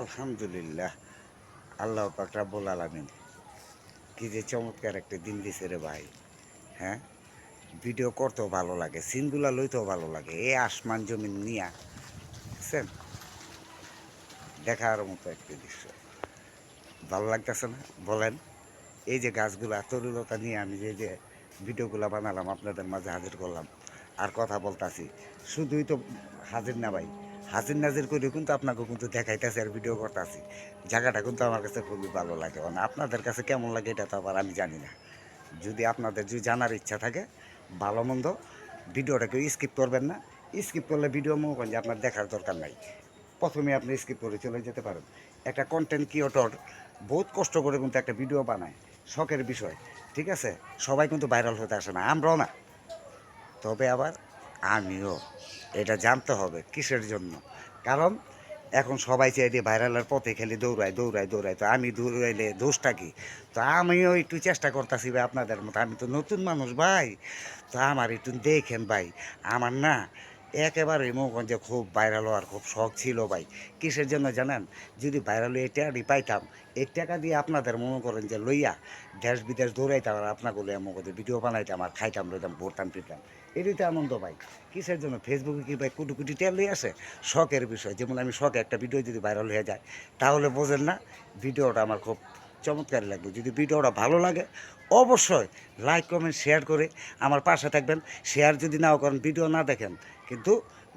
আলহামদুলিল্লাহ। আল্লাহ পাক রাব্বুল আলামিন কি যে চমৎকার একটা দিন দিছে রে ভাই। হ্যাঁ? ভিডিও করতেও ভালো লাগে, সিনগুলা লইতেও ভালো লাগে। এই আসমান জমিন নিয়া দেখছেন? দেখার মতো একটা দৃশ্য। ভালো লাগতেছে না? বলেন। এই যে গাছগুলা তরুলতা নিয়ে আমি যে ভিডিওগুলা বানালাম আপনাদের মাঝে হাজির করলাম। আর কথা বলতাছি। শুধুই তো হাজির না ভাই। হাজির নাজির করেও কিন্তু আপনাকে কিন্তু দেখাইতেছি আর ভিডিও করতাছি। জায়গাটা কিন্তু আমার কাছে খুবই ভালো লাগে। মানে আপনাদের কাছে কেমন লাগে এটা তো আবার আমি জানি না। যদি আপনাদের যদি জানার ইচ্ছা থাকে ভালো মন্দ ভিডিওটা কেউ স্কিপ করবেন না। স্কিপ করলে ভিডিও মনে করেন যে আপনার দেখার দরকার নাই। প্রথমে আপনি স্কিপ করে চলে যেতে পারেন। একটা কন্টেন্ট ক্রিয়েটর বহুত কষ্ট করে কিন্তু একটা ভিডিও বানায়, শখের বিষয়। ঠিক আছে? সবাই কিন্তু ভাইরাল হতে আসে না, আমরাও না। তবে আবার আমিও। এটা জানতে হবে কিসের জন্য। কারণ এখন সবাই চাই যে ভাইরালের পথে খালি দৌড়ায় দৌড়ায় দৌড়ায়, তো আমি দৌড়াইলে দোষটা কি? তো আমিও একটু চেষ্টা করতেছি ভাই আপনাদের মতো, আমি তো নতুন মানুষ ভাই। তো আমার একটু দেখেন ভাই, আমার না একেবারে মনে যে খুব ভাইরাল হওয়ার খুব শখ ছিল ভাই। কিসের জন্য জানেন? যদি ভাইরাল হয়ে টাকাটি পাইতাম, এই টাকা দিয়ে আপনাদের মনে করেন যে লইয়া দেশ বিদেশ দৌড়াইতাম আর আপনাকে লইয়া মনে করেন ভিডিও বানাইতাম আর খাইতাম লইতাম ঘুরতাম ফিরতাম। এটাই তো আনন্দ ভাই। কিসের জন্য? ফেসবুকে কি ভাই কোটি কোটি টাকা লই আসে? শখের বিষয়। যেমন আমি শখে একটা ভিডিও যদি ভাইরাল হয়ে যায়, তাহলে বোঝেন না ভিডিওটা আমার খুব চমৎকার লাগবে। যদি ভিডিওটা ভালো লাগে অবশ্যই লাইক কমেন্ট শেয়ার করে আমার পাশে থাকবেন। শেয়ার যদি নাও করেন, ভিডিও না দেখেন, কিন্তু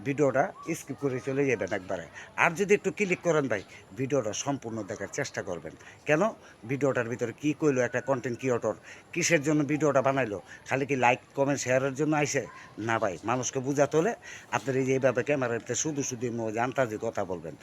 ভিডিওটা স্কিপ করে চলে যাবেন একবারে। আর যদি একটু ক্লিক করেন ভাই, ভিডিওটা সম্পূর্ণ দেখার চেষ্টা করবেন। কেন? ভিডিওটার ভিতরে কী কইলো একটা কন্টেন্ট ক্রিয়েটর, কিসের জন্য ভিডিওটা বানাইলো? খালি কি লাইক কমেন্ট শেয়ারের জন্য আইসে? না ভাই, মানুষকে বুঝাতে হলে আপনার এই যে এইভাবে ক্যামেরাতে শুধু শুধু আন্তাজে কথা বলবেন।